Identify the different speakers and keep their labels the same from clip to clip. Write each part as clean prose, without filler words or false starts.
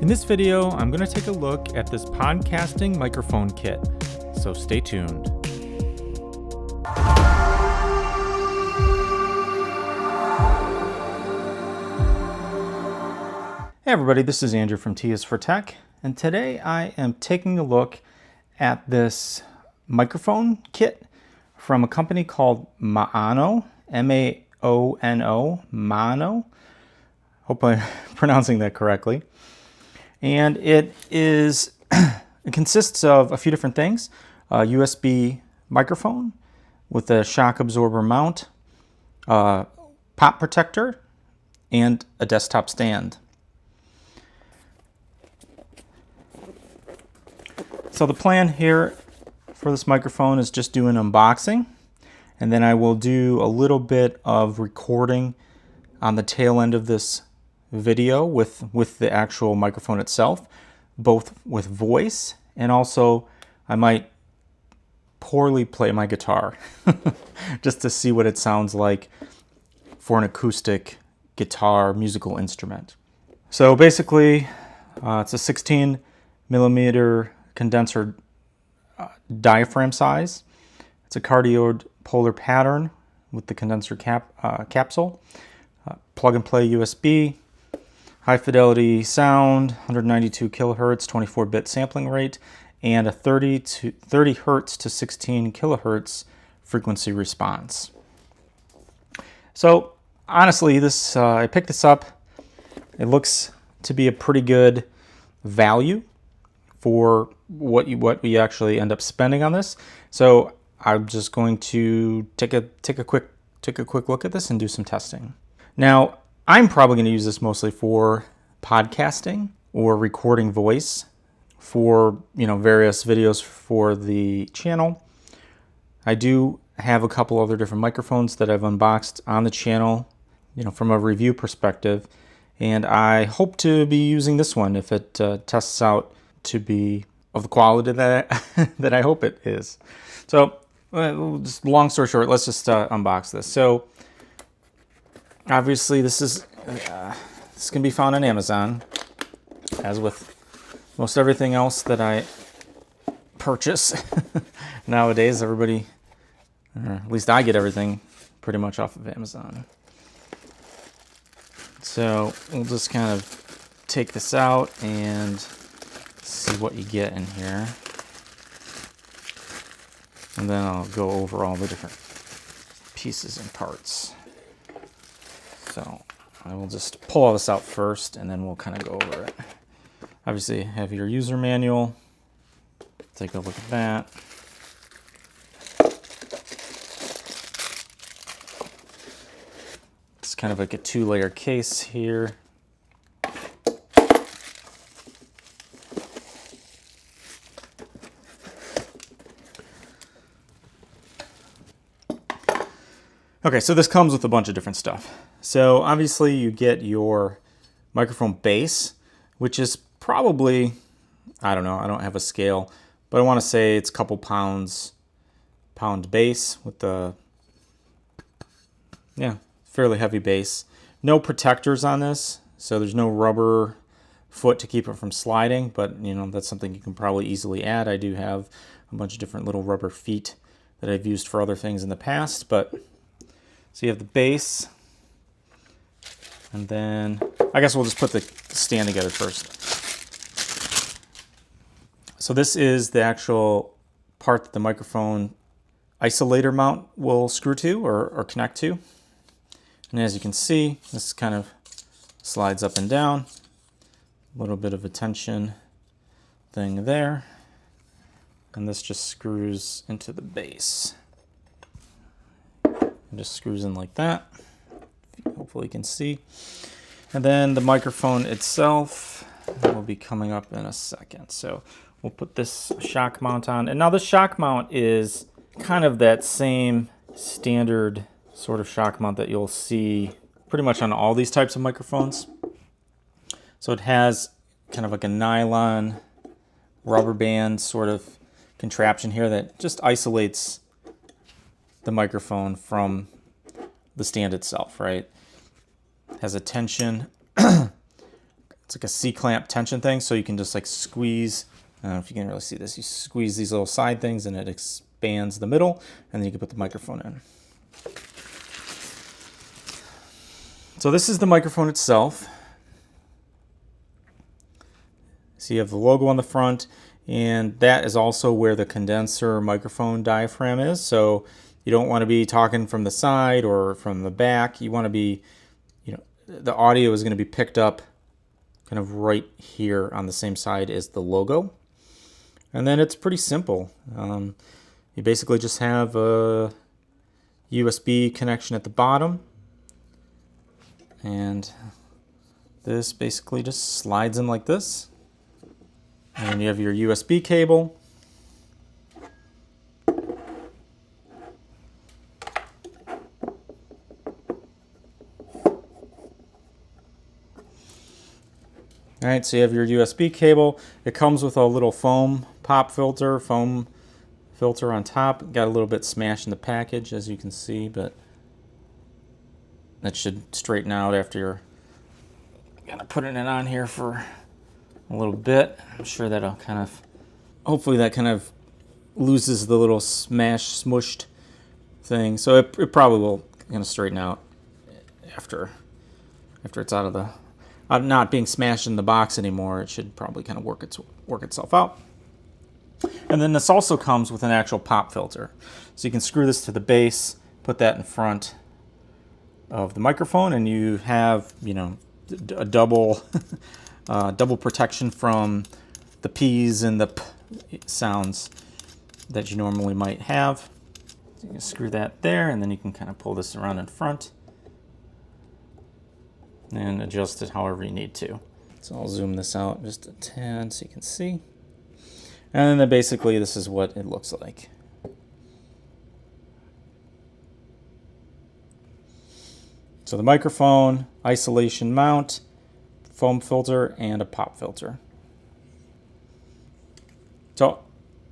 Speaker 1: In this video, I'm going to take a look at this podcasting microphone kit, so stay tuned. Hey everybody, this is Andrew from A04T, and today I am taking a look at this microphone kit from a company called Maono, M-A-O-N-O, Maono. Hope I'm pronouncing that correctly. And it consists of a few different things. A USB microphone with a shock absorber mount, a pop protector, and a desktop stand. So the plan here for this microphone is just do an unboxing, and then I will do a little bit of recording on the tail end of this video with the actual microphone itself, both with voice, and also I might poorly play my guitar just to see what it sounds like for an acoustic guitar musical instrument. So basically it's a 16 millimeter condenser diaphragm size. It's a cardioid polar pattern with the condenser capsule, plug and play USB, high fidelity sound, 192 kilohertz, 24-bit sampling rate, and a 30 hertz to 16 kilohertz frequency response. So honestly, this I picked this up. It looks to be a pretty good value for what we actually end up spending on this. So I'm just going to take a quick look at this and do some testing. Now, I'm probably going to use this mostly for podcasting or recording voice for, various videos for the channel. I do have a couple other different microphones that I've unboxed on the channel, from a review perspective, and I hope to be using this one if it tests out to be of the quality that I hope it is. So, just long story short, let's just unbox this. So, obviously, this can be found on Amazon, as with most everything else that I purchase nowadays. Everybody, or at least I get everything pretty much off of Amazon. So we'll just kind of take this out and see what you get in here, and then I'll go over all the different pieces and parts. So I will just pull all this out first, and then we'll kind of go over it. Obviously, have your user manual. Take a look at that. It's kind of like a two-layer case here. Okay, so this comes with a bunch of different stuff. So obviously you get your microphone base, which is probably, I don't know, I don't have a scale, but I want to say it's a couple pound base with the, fairly heavy base. No protectors on this, so there's no rubber foot to keep it from sliding, but that's something you can probably easily add. I do have a bunch of different little rubber feet that I've used for other things in the past, but so you have the base, and then I guess we'll just put the stand together first. So this is the actual part that the microphone isolator mount will screw to or connect to. And as you can see, this kind of slides up and down. A little bit of a tension thing there. And this just screws into the base. Just screws in like that. Hopefully you can see. And then the microphone itself will be coming up in a second. So we'll put this shock mount on. And now the shock mount is kind of that same standard sort of shock mount that you'll see pretty much on all these types of microphones. So it has kind of like a nylon rubber band sort of contraption here that just isolates the microphone from the stand itself, right? Has a tension it's like a C-clamp tension thing, so you can just like squeeze. I don't know if you can really see this. You squeeze these little side things and it expands the middle, and then you can put the microphone in. So this is the microphone itself. So you have the logo on the front, and that is also where the condenser microphone diaphragm is. So you don't want to be talking from the side or from the back. You want to be, the audio is going to be picked up kind of right here on the same side as the logo. And then it's pretty simple. You basically just have a USB connection at the bottom, and this basically just slides in like this. And then you have your USB cable. All right, so you have your USB cable. It comes with a little foam filter on top. Got a little bit smashed in the package, as you can see, but that should straighten out after you're gonna put it on here for a little bit. I'm sure that'll hopefully that kind of loses the little smushed thing. So it probably will kind of straighten out after it's out of the, not being smashed in the box anymore. It should probably kind of work itself out. And then this also comes with an actual pop filter. So you can screw this to the base, put that in front of the microphone, and you have, a double double protection from the P's and the P sounds that you normally might have. So you can screw that there, and then you can kind of pull this around in front and adjust it however you need to. So I'll zoom this out just a tad so you can see. And then basically this is what it looks like. So the microphone, isolation mount, foam filter, and a pop filter. So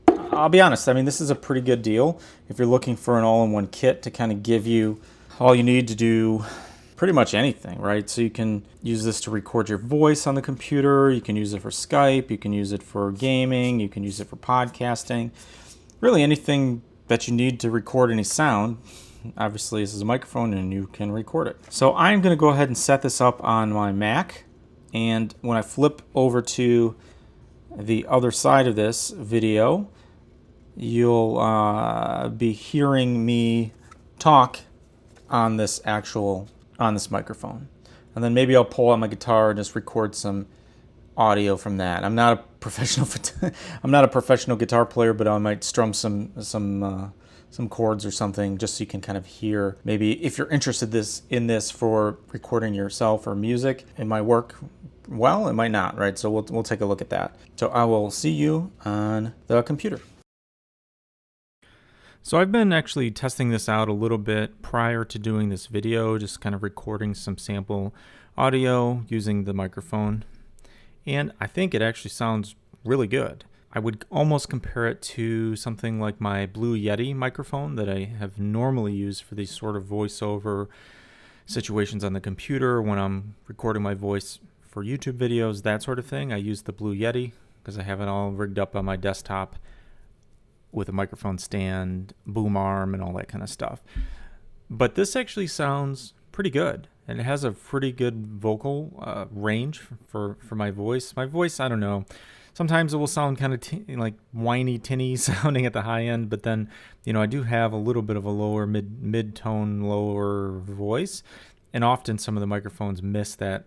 Speaker 1: I'll be honest, this is a pretty good deal if you're looking for an all-in-one kit to kind of give you all you need to do pretty much anything, right? So you can use this to record your voice on the computer, you can use it for Skype, you can use it for gaming, you can use it for podcasting, really anything that you need to record any sound. Obviously this is a microphone and you can record it. So I'm going to go ahead and set this up on my Mac, and when I flip over to the other side of this video, you'll be hearing me talk on this microphone. And then maybe I'll pull out my guitar and just record some audio from that. I'm not a professional guitar player, but I might strum some chords or something just so you can kind of hear. Maybe if you're interested in this for recording yourself or music, it might work well, it might not, right? So we'll take a look at that. So I will see you on the computer. So I've been actually testing this out a little bit prior to doing this video, just kind of recording some sample audio using the microphone. And I think it actually sounds really good. I would almost compare it to something like my Blue Yeti microphone that I have normally used for these sort of voiceover situations on the computer when I'm recording my voice for YouTube videos, that sort of thing. I use the Blue Yeti because I have it all rigged up on my desktop with a microphone stand, boom arm, and all that kind of stuff. But this actually sounds pretty good, and it has a pretty good vocal range for my voice. My voice, I don't know, sometimes it will sound kind of like whiny, tinny sounding at the high end, but then, I do have a little bit of a lower mid-tone, lower voice, and often some of the microphones miss that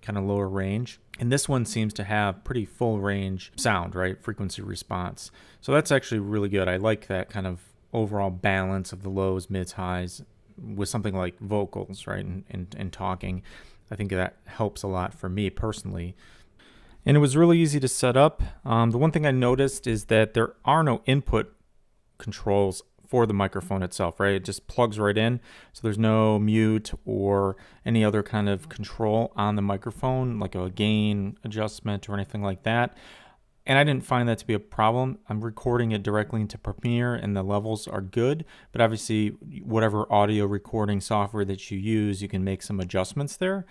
Speaker 1: kind of lower range. And this one seems to have pretty full range sound, right? Frequency response. So that's actually really good. I like that kind of overall balance of the lows, mids, highs with something like vocals, right? And talking. I think that helps a lot for me personally. And it was really easy to set up. The one thing I noticed is that there are no input controls for the microphone itself, right? It just plugs right in. So there's no mute or any other kind of control on the microphone, like a gain adjustment or anything like that. And I didn't find that to be a problem. I'm recording it directly into Premiere and the levels are good, but obviously whatever audio recording software that you use, you can make some adjustments there.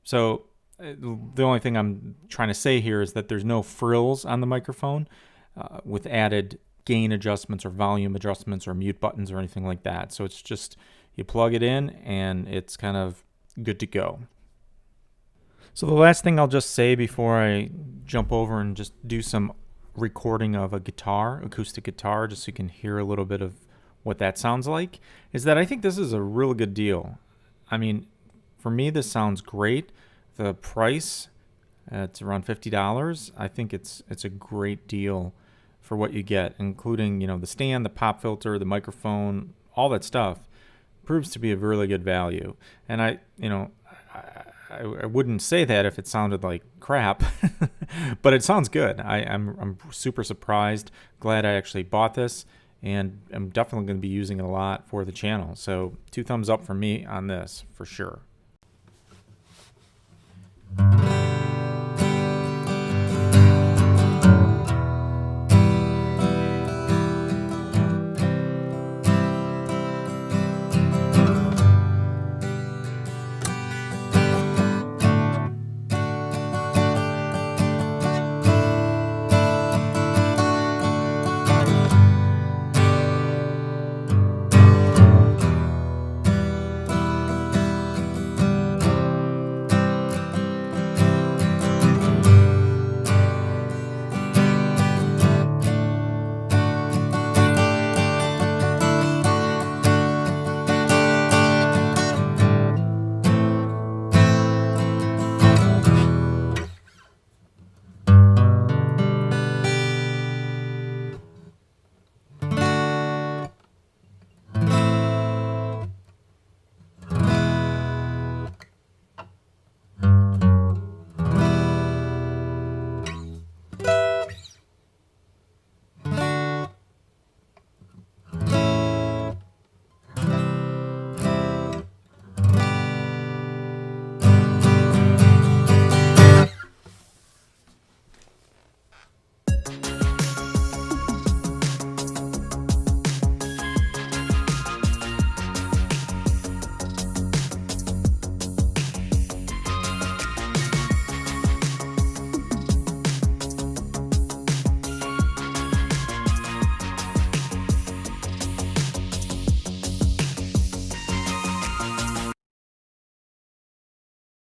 Speaker 1: So the only thing I'm trying to say here is that there's no frills on the microphone with added gain adjustments or volume adjustments or mute buttons or anything like that. So it's just you plug it in and it's kind of good to go. So the last thing I'll just say before I jump over and just do some recording of a guitar, acoustic guitar, just so you can hear a little bit of what that sounds like, is that I think this is a real good deal. I mean, for me, this sounds great. The price, it's around $50. I think it's a great deal for what you get, including, the stand, the pop filter, the microphone, all that stuff. Proves to be a really good value. And I wouldn't say that if it sounded like crap, but it sounds good. I'm super surprised, glad I actually bought this, and I'm definitely going to be using it a lot for the channel. So 2 thumbs up for me on this, for sure.